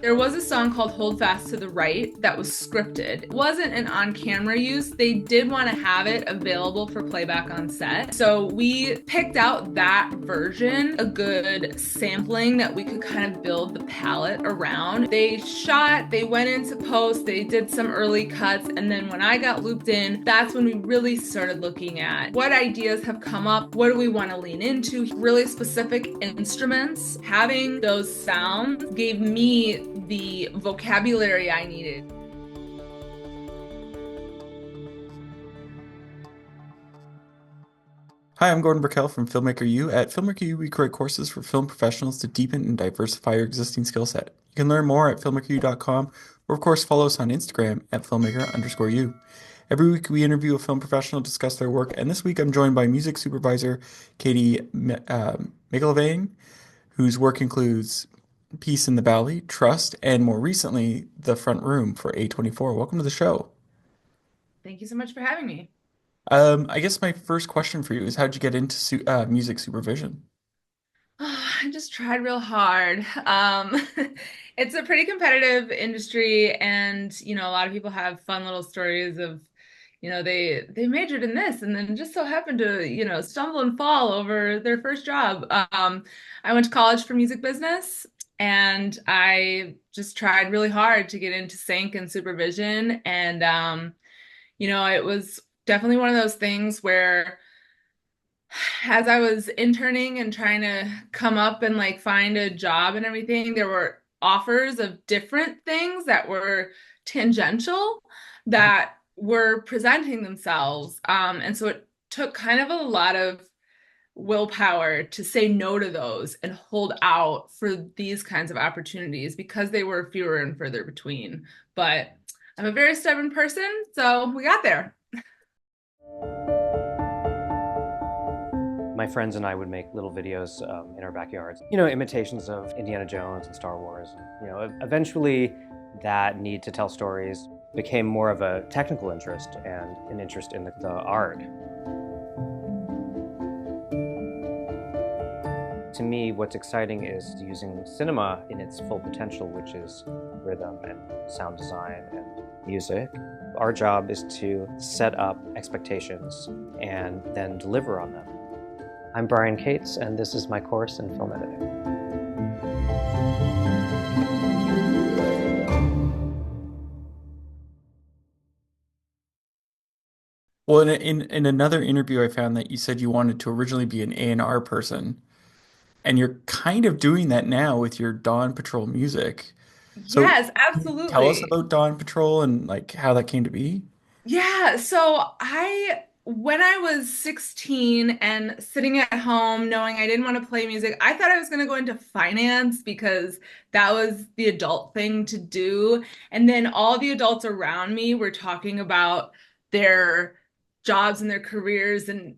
There was a song called Hold Fast to the Right that was scripted. It wasn't an on-camera use. They did want to have it available for playback on set. So we picked out that version, a good sampling that we could kind of build the palette around. They went into post, they did some early cuts, and then when I got looped in, that's when we really started looking at what ideas have come up, what do we want to lean into, really specific instruments. Having those sounds gave me the vocabulary I needed. Hi, I'm Gordon Burkell from Filmmaker U. At Filmmaker U, we create courses for film professionals to deepen and diversify your existing skill set. You can learn more at filmmakeru.com, or of course follow us on Instagram at filmmaker_u. Every week we interview a film professional, discuss their work, and this week I'm joined by music supervisor Katy McIlvaine, whose work includes Peace in the Valley, Trust, and more recently, The Front Room for A24. Welcome to the show. Thank you so much for having me. I guess my first question for you is how'd you get into music supervision? I just tried real hard. It's a pretty competitive industry, and a lot of people have fun little stories of, they majored in this and then just so happened to, stumble and fall over their first job. I went to college for music business, and I just tried really hard to get into sync and supervision, and it was definitely one of those things where as I was interning and trying to come up and like find a job and everything, there were offers of different things that were tangential that were presenting themselves. And so it took kind of a lot of willpower to say no to those and hold out for these kinds of opportunities because they were fewer and further between. But I'm a very stubborn person, so we got there. My friends and I would make little videos in our backyards, imitations of Indiana Jones and Star Wars. Eventually that need to tell stories became more of a technical interest and an interest in the art. To me, what's exciting is using cinema in its full potential, which is rhythm and sound design and music. Our job is to set up expectations and then deliver on them. I'm Brian Cates, and this is my course in film editing. Well, in another interview, I found that you said you wanted to originally be an A&R person, and you're kind of doing that now with your Dawn Patrol music. So, Yes, can you tell us absolutely. about Dawn Patrol and like how that came to be? Yeah, when I was 16 and sitting at home knowing I didn't want to play music, I thought I was going to go into finance because that was the adult thing to do. And then all the adults around me were talking about their jobs and their careers and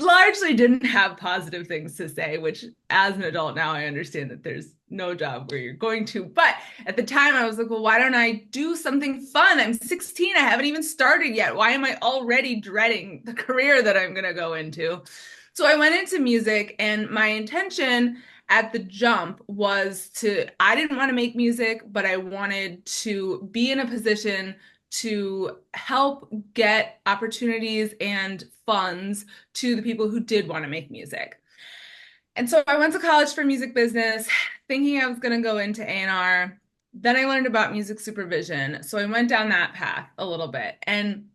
largely didn't have positive things to say, which as an adult now I understand that there's no job where you're going to. But at the time I was like, well, why don't I do something fun? I'm 16. I haven't even started yet. Why am I already dreading the career that I'm going to go into? So I went into music, and my intention at the jump was I didn't want to make music, but I wanted to be in a position to help get opportunities and funds to the people who did want to make music. And so I went to college for music business, thinking I was going to go into A&R. Then I learned about music supervision. So I went down that path a little bit. And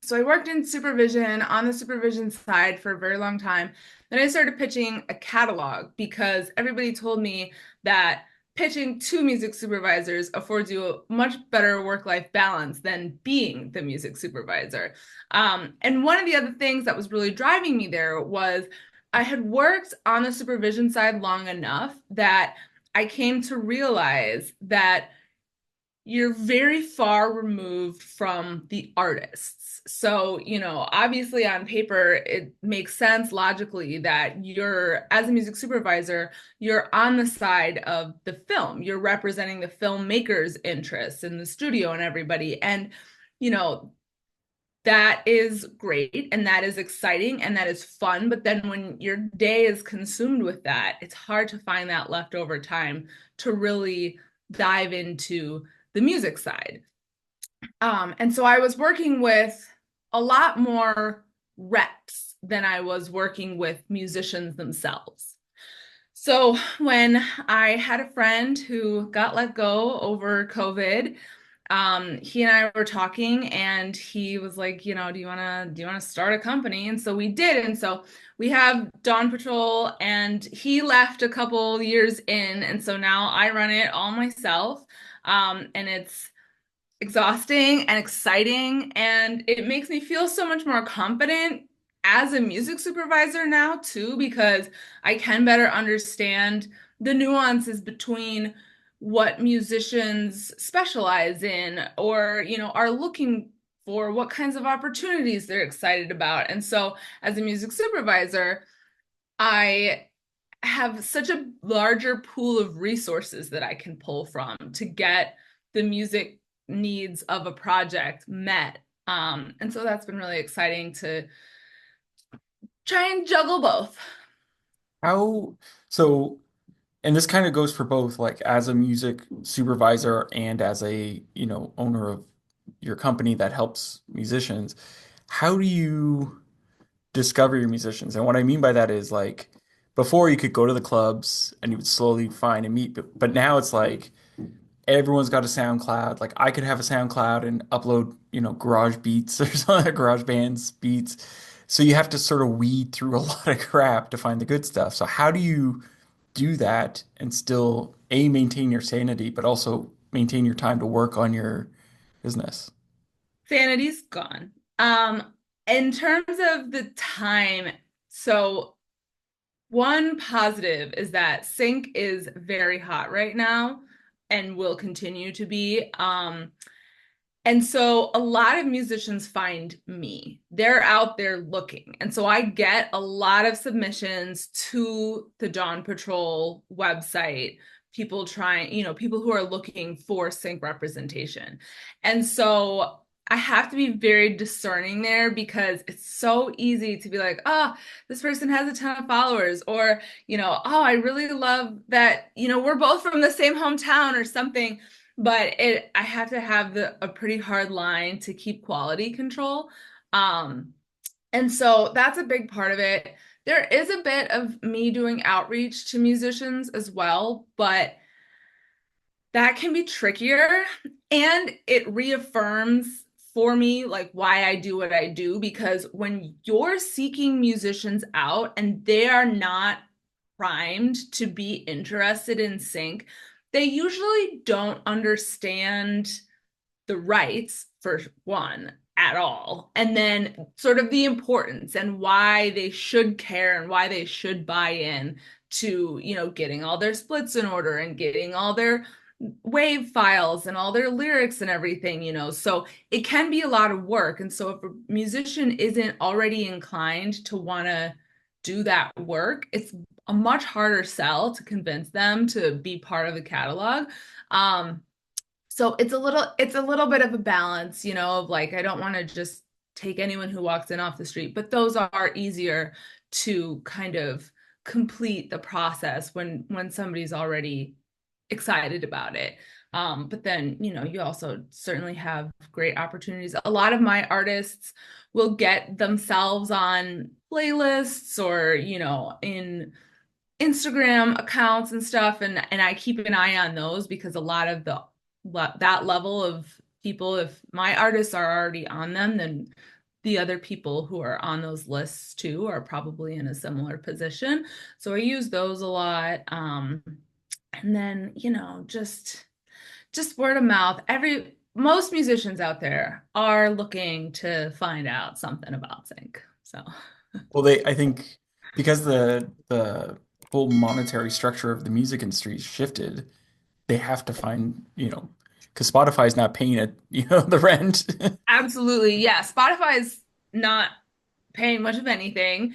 so I worked in supervision on the supervision side for a very long time. Then I started pitching a catalog because everybody told me that pitching to music supervisors affords you a much better work-life balance than being the music supervisor. And one of the other things that was really driving me there was I had worked on the supervision side long enough that I came to realize that you're very far removed from the artists. So, obviously on paper, it makes sense logically that as a music supervisor, you're on the side of the film. You're representing the filmmaker's interests in the studio and everybody. And, you know, that is great and that is exciting and that is fun. But then when your day is consumed with that, it's hard to find that leftover time to really dive into the music side. And so I was working with a lot more reps than I was working with musicians themselves. So when I had a friend who got let go over COVID, he and I were talking, and he was like, do you wanna start a company? And so we did. And so we have Dawn Patrol, and he left a couple years in, and so now I run it all myself. And it's exhausting and exciting, and it makes me feel so much more confident as a music supervisor now too, because I can better understand the nuances between what musicians specialize in, or are looking for, what kinds of opportunities they're excited about. And so as a music supervisor, I have such a larger pool of resources that I can pull from to get the music needs of a project met. And so that's been really exciting to try and juggle both. How so, and this kind of goes for both, like as a music supervisor and as a, owner of your company that helps musicians. How do you discover your musicians? And what I mean by that is like before you could go to the clubs and you would slowly find and meet, but now it's like everyone's got a SoundCloud. Like I could have a SoundCloud and upload, garage beats or something, garage bands beats. So you have to sort of weed through a lot of crap to find the good stuff. So how do you do that and still A, maintain your sanity, but also maintain your time to work on your business? Sanity's gone. In terms of the time, so one positive is that sync is very hot right now and will continue to be. And so a lot of musicians find me. They're out there looking. And so I get a lot of submissions to the Dawn Patrol website, people trying, people who are looking for sync representation. And so I have to be very discerning there, because it's so easy to be like, oh, this person has a ton of followers, or, oh, I really love that, we're both from the same hometown or something. But I have to have a pretty hard line to keep quality control. And so that's a big part of it. There is a bit of me doing outreach to musicians as well, but that can be trickier, and it reaffirms for me like why I do what I do, because when you're seeking musicians out and they are not primed to be interested in sync, they usually don't understand the rights, for one, at all, and then sort of the importance and why they should care and why they should buy in to getting all their splits in order and getting all their wave files and all their lyrics and everything. So it can be a lot of work. And so if a musician isn't already inclined to want to do that work, it's a much harder sell to convince them to be part of the catalog. So it's a little bit of a balance, of like, I don't want to just take anyone who walks in off the street, but those are easier to kind of complete the process when somebody's already excited about it. But then, you also certainly have great opportunities. A lot of my artists will get themselves on playlists or, in Instagram accounts and stuff, and I keep an eye on those, because a lot of that level of people, if my artists are already on them, then the other people who are on those lists too are probably in a similar position. So I use those a lot. And then, just word of mouth. Most musicians out there are looking to find out something about sync. So Well, I think because the whole monetary structure of the music industry shifted, they have to find, because Spotify's not paying it, the rent. absolutely, yeah. Spotify is not paying much of anything.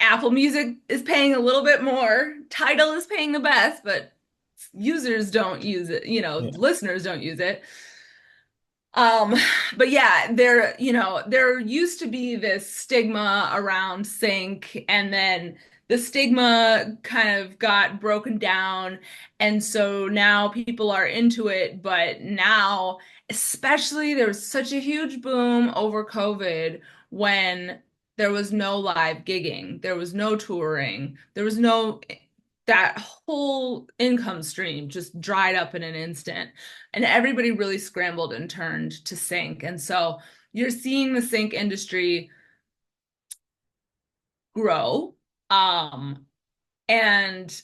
Apple Music is paying a little bit more. Tidal is paying the best, but users don't use it, Yeah. listeners don't use it. Um, but yeah, there used to be this stigma around sync, and then the stigma kind of got broken down. And so now people are into it. But now, especially, there was such a huge boom over COVID when there was no live gigging, there was no touring, there was no, that whole income stream just dried up in an instant. And everybody really scrambled and turned to sync. And so you're seeing the sync industry grow, and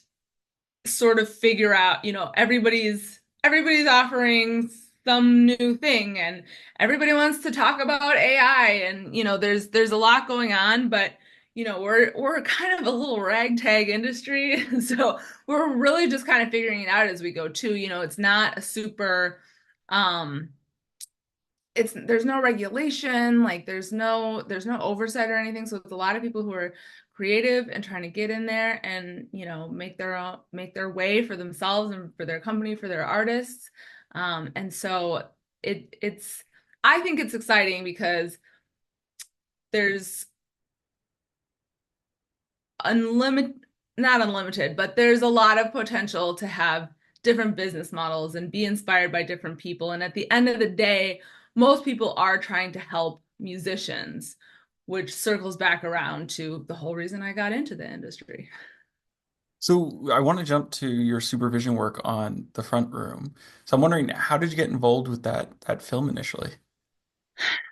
sort of figure out, everybody's offering some new thing, and everybody wants to talk about AI, and there's a lot going on, but we're kind of a little ragtag industry. So we're really just kind of figuring it out as we go too. It's not a super there's no regulation, like there's no oversight or anything. So it's a lot of people who are creative and trying to get in there and make their way for themselves and for their company, for their artists. And so it's I think it's exciting because there's unlimited, not unlimited, but there's a lot of potential to have different business models and be inspired by different people. And at the end of the day, most people are trying to help musicians, which circles back around to the whole reason I got into the industry. So I want to jump to your supervision work on The Front Room. So I'm wondering, how did you get involved with that film initially?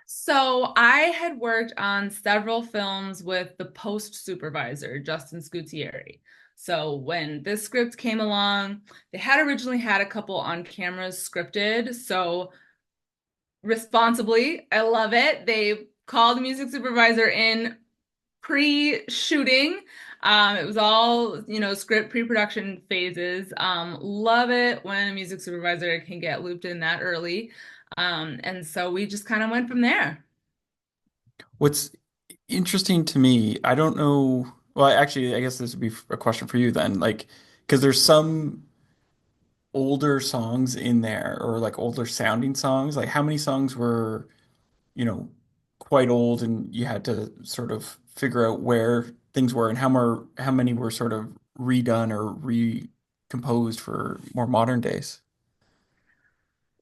So I had worked on several films with the post supervisor, Justin Scutieri. So when this script came along, they had originally had a couple on cameras scripted. So responsibly, I love it. They called the music supervisor in pre-shooting. It was all, script pre-production phases. Love it when a music supervisor can get looped in that early. And so we just kind of went from there. What's interesting to me, I don't know. Well, actually, I guess this would be a question for you then. Like, because there's some older songs in there, or like older sounding songs. Like, how many songs were, you know, quite old, and you had to sort of figure out where things were, and how many were sort of redone or recomposed for more modern days?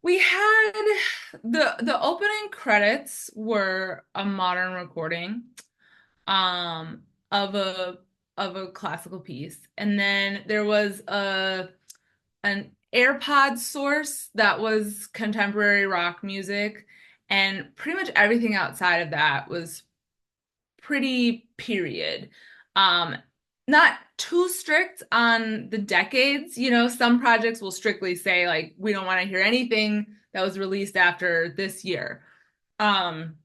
We had the opening credits were a modern recording um of a classical piece. And then there was a an AirPod source that was contemporary rock music, and pretty much everything outside of that was pretty period. Um, Not too strict on the decades. Some projects will strictly say, like, we don't want to hear anything that was released after this year. Um,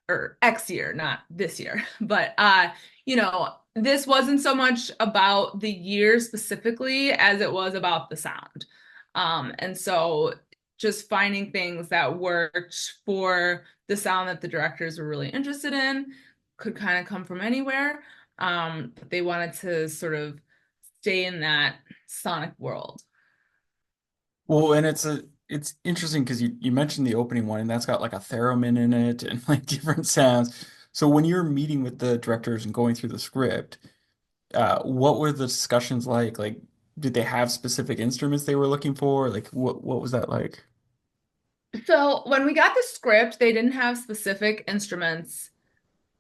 or X year, not this year. But this wasn't so much about the year specifically as it was about the sound. And so just finding things that worked for the sound that the directors were really interested in could kind of come from anywhere. But they wanted to sort of stay in that sonic world. Well, and it's interesting because you mentioned the opening one, and that's got like a theremin in it and like different sounds. So when you're meeting with the directors and going through the script, what were the discussions like? Like, did they have specific instruments they were looking for? Like, what was that like? So when we got the script, they didn't have specific instruments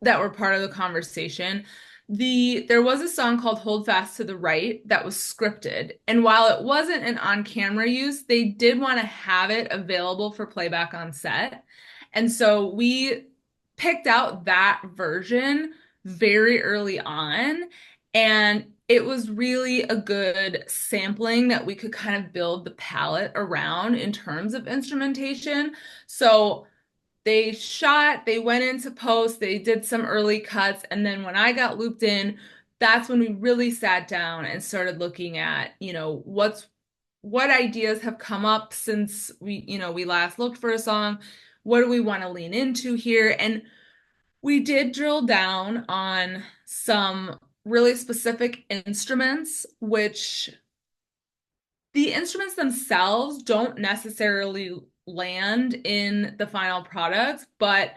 that were part of the conversation. There was a song called Hold Fast to the Right that was scripted. And while it wasn't an on-camera use, they did want to have it available for playback on set. And so we picked out that version very early on. And it was really a good sampling that we could kind of build the palette around in terms of instrumentation. So they went into post, they did some early cuts, and then when I got looped in, that's when we really sat down and started looking at, what ideas have come up since we last looked for a song. What do we want to lean into here? And we did drill down on some really specific instruments, which the instruments themselves don't necessarily land in the final product, but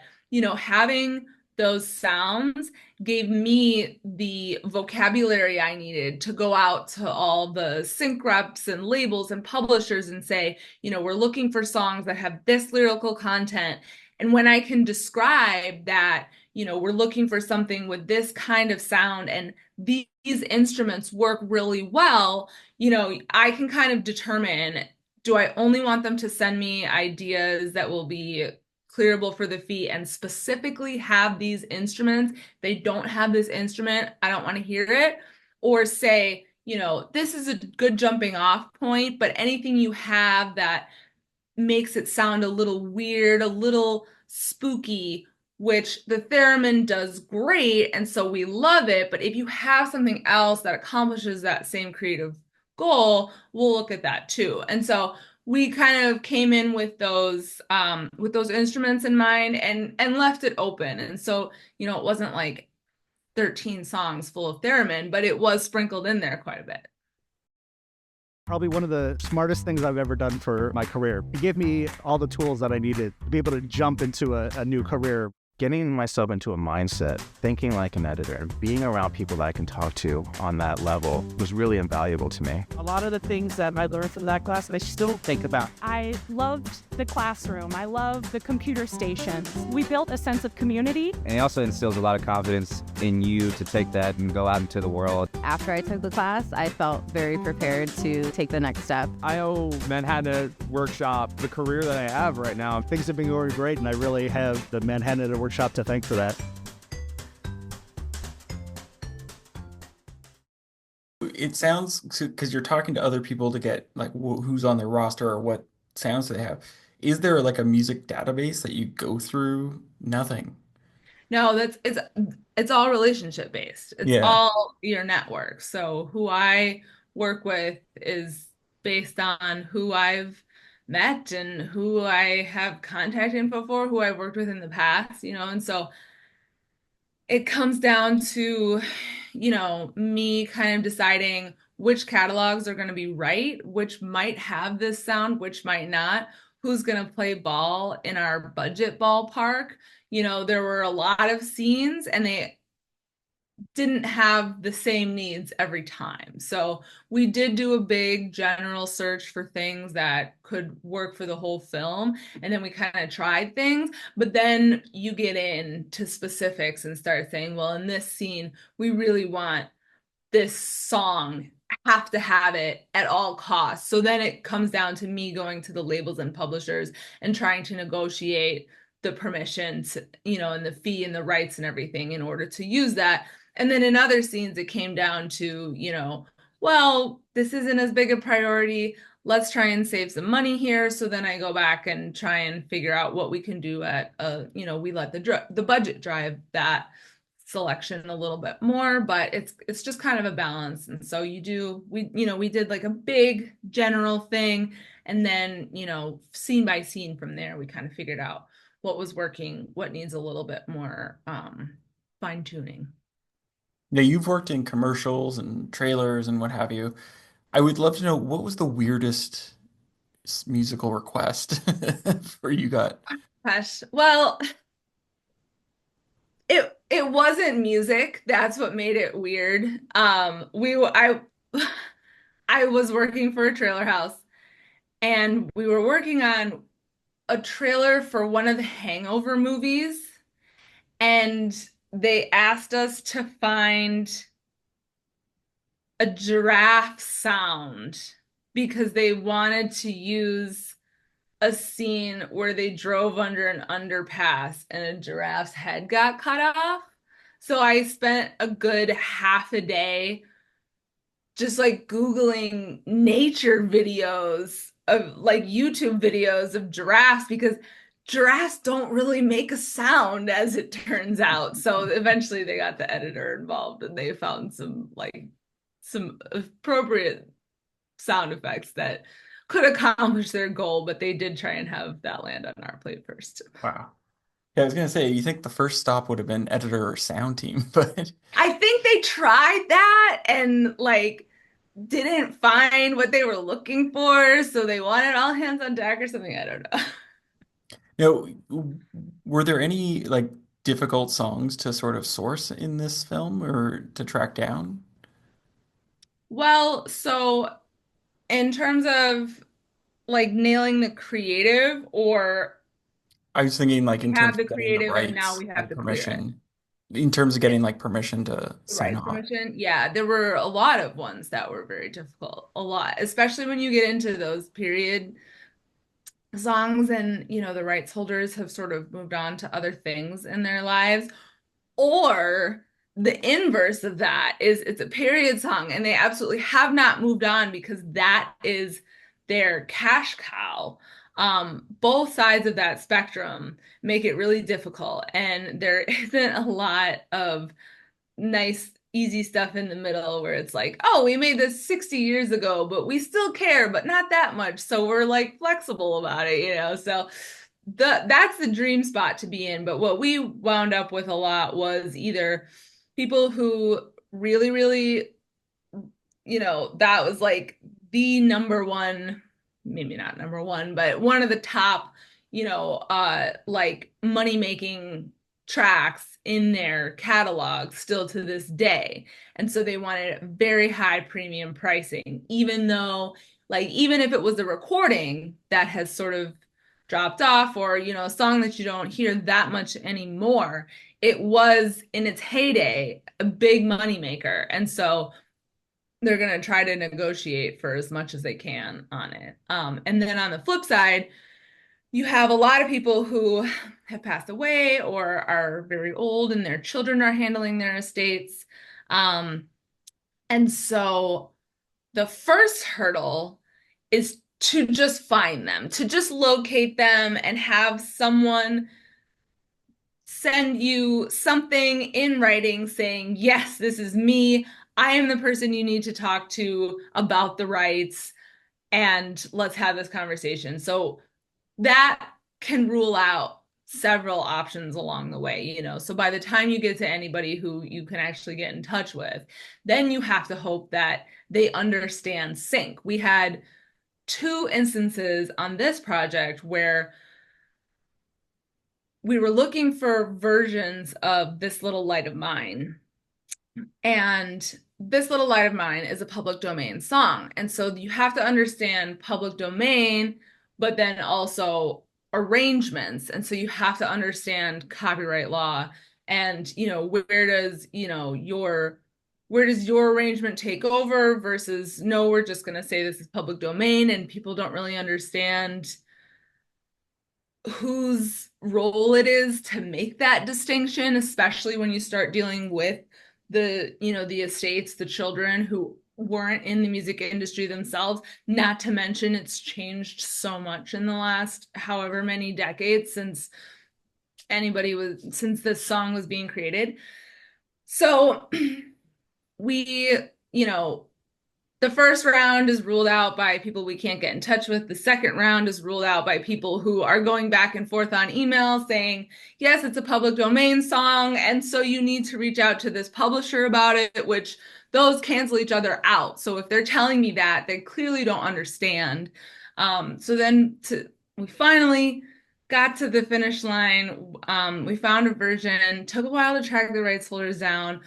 having those sounds gave me the vocabulary I needed to go out to all the sync reps and labels and publishers and say, we're looking for songs that have this lyrical content. And when I can describe that, we're looking for something with this kind of sound and these instruments work really well, I can kind of determine, do I only want them to send me ideas that will be clearable for the fee and specifically have these instruments? They don't have this instrument, I don't want to hear it. Or say, this is a good jumping off point, but anything you have that makes it sound a little weird, a little spooky, which the theremin does great, and so we love it. But if you have something else that accomplishes that same creative goal, we'll look at that too. And so we kind of came in with those instruments in mind and left it open. And so, it wasn't like 13 songs full of theremin, but it was sprinkled in there quite a bit. Probably one of the smartest things I've ever done for my career. It gave me all the tools that I needed to be able to jump into a new career. Getting myself into a mindset, thinking like an editor, being around people that I can talk to on that level was really invaluable to me. A lot of the things that I learned from that class, I still think about. I loved the classroom. I loved the computer stations. We built a sense of community. And it also instills a lot of confidence in you to take that and go out into the world. After I took the class, I felt very prepared to take the next step. I owe Manhattan Workshop the career that I have right now. Things have been going great, and I really have the Manhattan Workshop to thank for that. It sounds, because you're talking to other people to get like who's on their roster or what sounds they have. Is there like a music database that you go through? Nothing. No, it's all relationship based. It's Yeah. all your network. So who I work with is based on who I've met and who I have contact info for, who I've worked with in the past, and so it comes down to, me kind of deciding which catalogs are going to be right, which might have this sound, which might not, who's going to play ball in our budget ballpark. There were a lot of scenes and they didn't have the same needs every time. So we did do a big general search for things that could work for the whole film. And then we kind of tried things, but then you get into specifics and start saying, well, in this scene, we really want this song, have to have it at all costs. So then it comes down to me going to the labels and publishers and trying to negotiate the permissions, and the fee and the rights and everything in order to use that. And then in other scenes, it came down to, well, this isn't as big a priority. Let's try and save some money here. So then I go back and try and figure out what we can do at, we let the budget drive that selection a little bit more, but it's just kind of a balance. And so we did like a big general thing. And then, scene by scene from there, we kind of figured out what was working, what needs a little bit more fine tuning. Now, you've worked in commercials and trailers and what have you. I would love to know, what was the weirdest musical request for you got? Gosh, well, it wasn't music. That's what made it weird. I was working for a trailer house and we were working on a trailer for one of the Hangover movies, and they asked us to find a giraffe sound because they wanted to use a scene where they drove under an underpass and a giraffe's head got cut off. So I spent a good half a day just like Googling nature videos of like YouTube videos of giraffes, because giraffes don't really make a sound, as it turns out. So eventually they got the editor involved and they found some appropriate sound effects that could accomplish their goal, but they did try and have that land on our plate first. Wow. Yeah, I was gonna say, you think the first stop would have been editor or sound team, but I think they tried that and like didn't find what they were looking for, so they wanted all hands on deck or something. I don't know. were there any like difficult songs to sort of source in this film or to track down? Well, so in terms of like nailing the creative, or I was thinking like we in terms have the of getting the creative and now rights we have and to clear it. permission, in terms of getting like permission to sign Rights off. permission. Yeah, there were a lot of ones that were very difficult. A lot, especially when you get into those period songs and, the rights holders have sort of moved on to other things in their lives. Or the inverse of that is it's a period song and they absolutely have not moved on because that is their cash cow. Both sides of that spectrum make it really difficult, and there isn't a lot of nice, easy stuff in the middle where it's like, oh, we made this 60 years ago, but we still care, but not that much. So we're like flexible about it. So that's the dream spot to be in. But what we wound up with a lot was either people who really, really, that was like the number one, maybe not number one, but one of the top, like money making tracks in their catalog still to this day. And so they wanted very high premium pricing, even though, like, even if it was a recording that has sort of dropped off, or, a song that you don't hear that much anymore, it was in its heyday a big money maker. And so they're going to try to negotiate for as much as they can on it. And then on the flip side, you have a lot of people who have passed away or are very old and their children are handling their estates. And so the first hurdle is to just find them, to just locate them and have someone send you something in writing saying, yes, this is me. I am the person you need to talk to about the rights, and let's have this conversation. So that can rule out several options along the way, So by the time you get to anybody who you can actually get in touch with, then you have to hope that they understand sync. We had 2 instances on this project where we were looking for versions of This Little Light of Mine. And This Little Light of Mine is a public domain song. And so you have to understand public domain, but then also arrangements. And so you have to understand copyright law and, where does your arrangement take over versus, no, we're just going to say this is public domain, and people don't really understand whose role it is to make that distinction, especially when you start dealing with the estates, the children who weren't in the music industry themselves. Not to mention it's changed so much in the last however many decades since this song was being created. So we, the first round is ruled out by people we can't get in touch with. The second round is ruled out by people who are going back and forth on email saying, yes, it's a public domain song, and so you need to reach out to this publisher about it, which those cancel each other out. So if they're telling me that, they clearly don't understand. So then we finally got to the finish line. We found a version, took a while to track the rights holders down.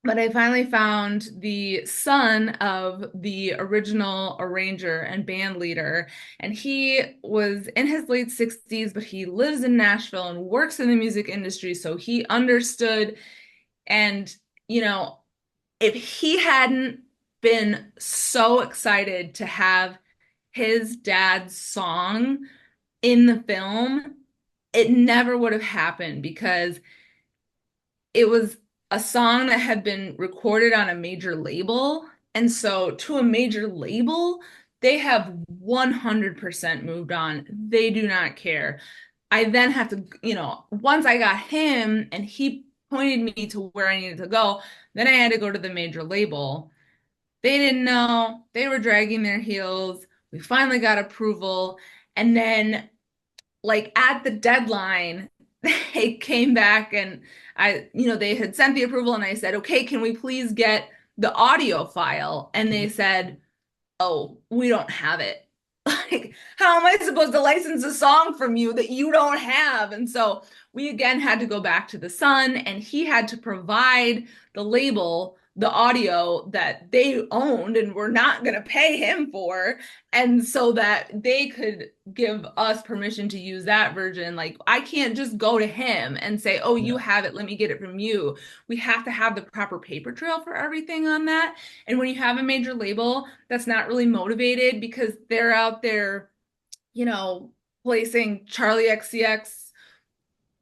But I finally found the son of the original arranger and band leader, and he was in his late 60s, but he lives in Nashville and works in the music industry, so he understood. And, if he hadn't been so excited to have his dad's song in the film, it never would have happened, because it was a song that had been recorded on a major label. And so to a major label, they have 100% moved on. They do not care. I then have to, once I got him and he pointed me to where I needed to go, then I had to go to the major label. They didn't know. They were dragging their heels. We finally got approval. And then, like, at the deadline, they came back and they had sent the approval, and I said, okay, can we please get the audio file? And they said, oh, we don't have it. Like, how am I supposed to license a song from you that you don't have? And so we again had to go back to the son, and he had to provide the label, the audio that they owned and were not going to pay him for. And so that they could give us permission to use that version. Like, I can't just go to him and say, oh, you have it, let me get it from you. We have to have the proper paper trail for everything on that. And when you have a major label that's not really motivated because they're out there, placing Charlie XCX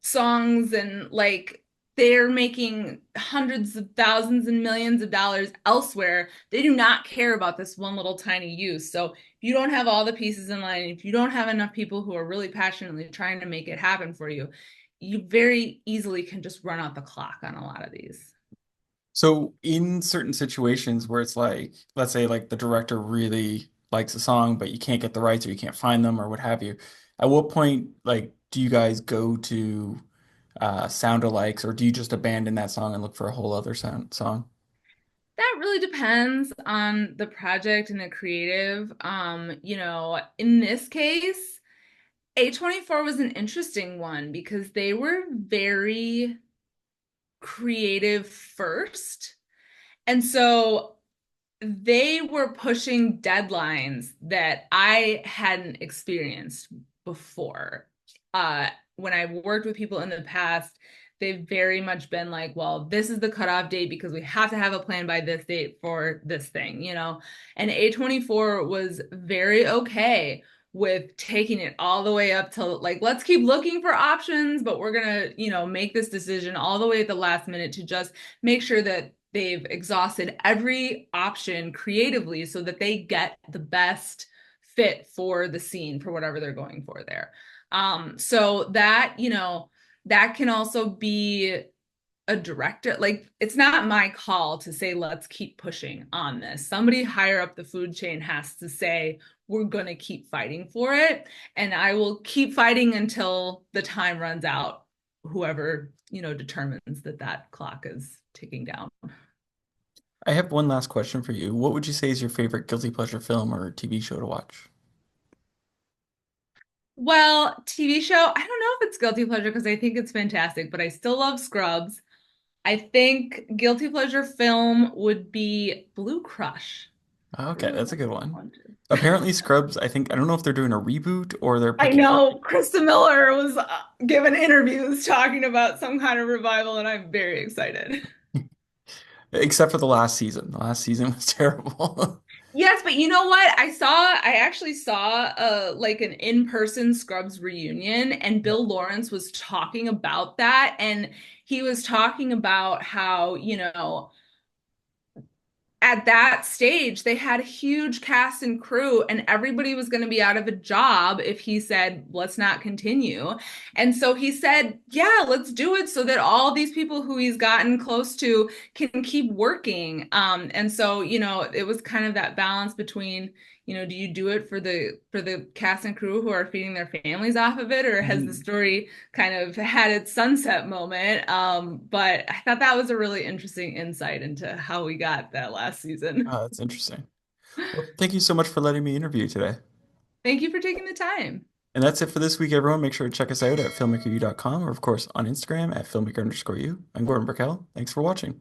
songs, and like they're making hundreds of thousands and millions of dollars elsewhere, they do not care about this one little tiny use. So if you don't have all the pieces in line, if you don't have enough people who are really passionately trying to make it happen for you, you very easily can just run out the clock on a lot of these. So in certain situations where it's like, let's say like the director really likes a song, but you can't get the rights or you can't find them or what have you, at what point like do you guys go to sound alikes, or do you just abandon that song and look for a whole other song? That really depends on the project and the creative. In this case, A24 was an interesting one because they were very creative first. And so they were pushing deadlines that I hadn't experienced before. When I worked with people in the past, they've very much been like, well, this is the cutoff date because we have to have a plan by this date for this thing, And A24 was very okay with taking it all the way up to like, let's keep looking for options, but we're gonna, make this decision all the way at the last minute to just make sure that they've exhausted every option creatively so that they get the best fit for the scene for whatever they're going for there. So that, that can also be a director. Like, it's not my call to say, let's keep pushing on this. Somebody higher up the food chain has to say, we're going to keep fighting for it. And I will keep fighting until the time runs out, whoever, determines that clock is ticking down. I have one last question for you. What would you say is your favorite guilty pleasure film or TV show to watch? Well, TV show, I don't know if it's guilty pleasure because I think it's fantastic, but I still love Scrubs. I think guilty pleasure film would be Blue Crush. Okay, that's a good one. Apparently Scrubs, I don't know if they're doing a reboot or they're I picking up. know Krista Miller was given interviews talking about some kind of revival, and I'm very excited. Except for the last season. The last season was terrible. Yes, but you know what? I actually saw like an in-person Scrubs reunion, and Bill Lawrence was talking about that, and he was talking about how, at that stage, they had a huge cast and crew, and everybody was going to be out of a job if he said, let's not continue. And so he said, yeah, let's do it so that all these people who he's gotten close to can keep working. And so, it was kind of that balance between, do you do it for the cast and crew who are feeding their families off of it, or has the story kind of had its sunset moment? But I thought that was a really interesting insight into how we got that last season. Oh, that's interesting. Well, thank you so much for letting me interview today. Thank you for taking the time. And that's it for this week, everyone. Make sure to check us out at filmmakeru.com or, of course, on Instagram at filmmaker_you. I'm Gordon Burkell. Thanks for watching.